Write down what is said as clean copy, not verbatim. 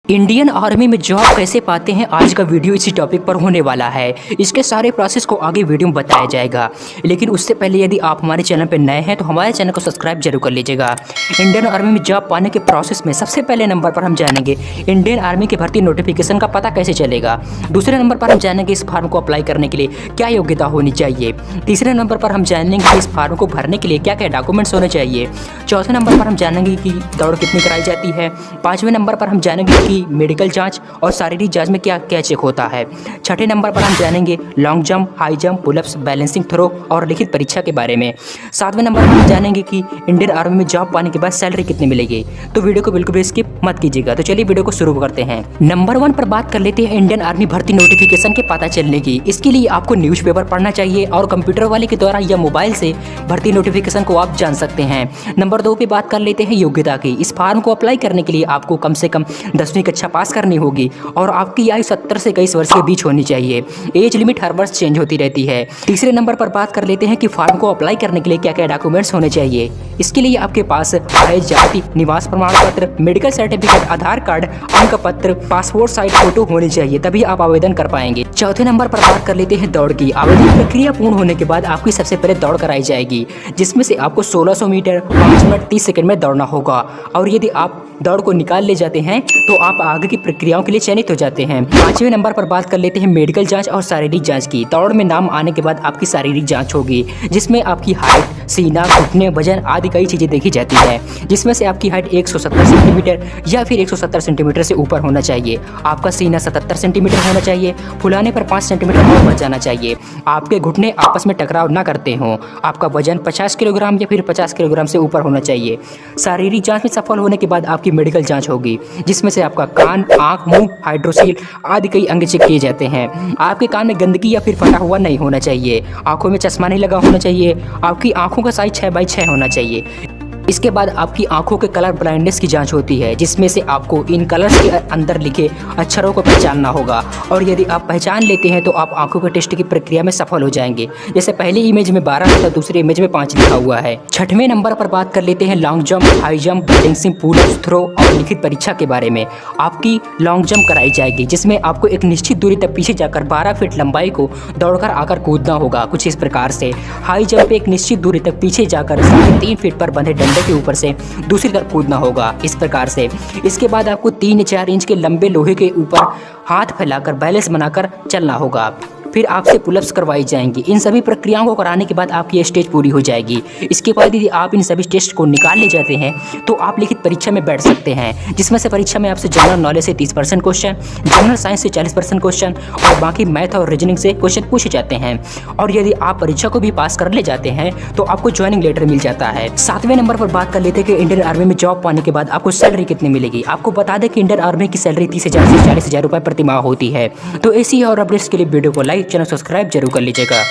Indian army में job कैसे पाते हैं, आज का वीडियो इसी टॉपिक पर होने वाला है। इसके सारे प्रोसेस को आगे वीडियो में बताया जाएगा, लेकिन उससे पहले यदि आप हमारे चैनल पर नए हैं तो हमारे चैनल को सब्सक्राइब जरूर कर लीजिएगा। इंडियन आर्मी में जॉब पाने के प्रोसेस में सबसे पहले नंबर पर हम जानेंगे इंडियन आर्मी की भर्ती नोटिफिकेशन का पता कैसे चलेगा। दूसरे नंबर पर हम जानेंगे इस फॉर्म को अप्लाई करने के लिए क्या योग्यता होनी चाहिए। तीसरे नंबर पर हम जानेंगे कि इस फॉर्म को भरने के लिए क्या क्या डॉक्यूमेंट्स होने चाहिए। चौथे नंबर पर हम जानेंगे कि दौड़ कितनी कराई जाती है। पाँचवें नंबर पर हम जानेंगे कि मेडिकल जांच और शारीरिक जांच में क्या क्या चेक होता है। छठे नंबर पर हम जानेंगे long jump, high jump, pullups, balancing throw और लिखित परीक्षा के बारे में। सातवें नंबर पर हम जानेंगे कि इंडियन आर्मी में जॉब पाने के बाद सैलरी कितनी मिलेगी। तो वीडियो को बिल्कुल भी स्किप मत कीजिएगा। तो चलिए वीडियो को शुरू करते हैं। नंबर 1 पर बात कर लेते हैं इंडियन आर्मी भर्ती नोटिफिकेशन के पता चलने की। इसके लिए आपको न्यूज़पेपर पढ़ना चाहिए और कंप्यूटर वाले के द्वारा या मोबाइल से भर्ती नोटिफिकेशन को आप जान सकते हैं। नंबर 2 पे बात कर लेते हैं योग्यता की। इस फॉर्म को अप्लाई करने के लिए आपको कम से कम 10वीं कक्षा पास करनी होगी और आपकी आयु 70 से 21 वर्ष के बीच होनी चाहिए। एज लिमिट हर वर्ष चेंज होती रहती है। तीसरे नंबर पर बात कर लेते हैं कि फॉर्म को अप्लाई करने के लिए क्या क्या डॉक्यूमेंट्स होने चाहिए। इसके लिए आपके पास आय, जाति, निवास प्रमाण पत्र, मेडिकल सर्टिफिकेट, आधार कार्ड, अंक पत्र, पासपोर्ट साइज फोटो होनी चाहिए, तभी आप आवेदन कर पाएंगे। चौथे नंबर पर बात कर लेते हैं दौड़ की। आवेदन प्रक्रिया पूर्ण होने के बाद आपकी सबसे पहले दौड़ कराई जाएगी, जिसमें से आपको 1600 मीटर 5 मिनट 30 सेकंड में दौड़ना होगा और यदि आप दौड़ को निकाल ले जाते हैं तो आप आगे की प्रक्रियाओं के लिए चयनित हो जाते हैं। पांचवें नंबर पर बात कर लेते हैं मेडिकल जांच और शारीरिक जांच की। दौड़ में नाम आने के बाद आपकी शारीरिक जांच होगी, जिसमें आपकी हाइट, सीना, घुटने, वजन आदि कई चीजें देखी जाती है, जिसमें से आपकी हाइट 170 सेंटीमीटर या फिर 170 सेंटीमीटर से ऊपर होना चाहिए। आपका सीना 77 सेंटीमीटर होना चाहिए। फुलाने पर 5 सेंटीमीटर और बढ़ जाना चाहिए। आपके घुटने आपस में टकराव ना करते हों। आपका वजन 50 किलोग्राम या फिर 50 किलोग्राम से ऊपर होना चाहिए। शारीरिक जांच में सफल होने के बाद आपकी मेडिकल जांच होगी, जिसमें से आपका कान, आंख, मुंह, हाइड्रोसील आदि कई अंग चेक किए जाते हैं। आपके कान में गंदगी या फिर फटा हुआ नहीं होना चाहिए। आंखों में चश्मा नहीं लगा होना चाहिए। आपकी आंखों का साइज 6x6 होना चाहिए। इसके बाद आपकी आंखों के कलर ब्लाइंडनेस की जांच होती है, जिसमें से आपको इन कलर्स के अंदर लिखे अक्षरों को पहचानना होगा और यदि आप पहचान लेते हैं तो आप आंखों के टेस्ट की प्रक्रिया में सफल हो जाएंगे। जैसे पहली इमेज में 12 तो दूसरी इमेज में 5 लिखा हुआ है। छठवें नंबर पर बात कर लेते हैं long jump, high jump, balancing, pullups, throw और लिखित परीक्षा के बारे में। आपकी लॉन्ग जंप कराई जाएगी, जिसमें आपको एक निश्चित दूरी तक पीछे जाकर 12 फीट लंबाई को दौड़कर आकर कूदना होगा, कुछ इस प्रकार से। हाई जंप एक निश्चित दूरी तक पीछे जाकर 3.5 फीट पर बंधे डंडे के ऊपर से दूसरी तरफ कूदना होगा, इस प्रकार से। इसके बाद आपको 3 या 4 इंच के लंबे लोहे के ऊपर हाथ फैलाकर बैलेंस बनाकर चलना होगा। फिर आपसे पुलअप्स करवाई जाएंगी। इन सभी प्रक्रियाओं को कराने के बाद आपकी स्टेज पूरी हो जाएगी। इसके बाद यदि आप इन सभी टेस्ट को निकाल ले जाते हैं तो आप लिखित परीक्षा में बैठ सकते हैं, जिसमें से परीक्षा में आपसे जनरल नॉलेज से 30% क्वेश्चन, जनरल साइंस से 40% क्वेश्चन और बाकी मैथ और रीजनिंग से क्वेश्चन पूछे जाते हैं। और यदि आप परीक्षा को भी पास कर ले जाते हैं तो आपको ज्वाइनिंग लेटर मिल जाता है। 7वें नंबर पर बात कर लेते हैं कि इंडियन आर्मी में जॉब पाने के बाद आपको सैलरी कितनी मिलेगी। आपको बता दें कि इंडियन आर्मी की सैलरी 30,000 से 40,000 रुपये प्रति माह होती है। तो ऐसी और अपडेट्स के लिए वीडियो को लाइक, चैनल सब्सक्राइब जरूर कर लीजिएगा।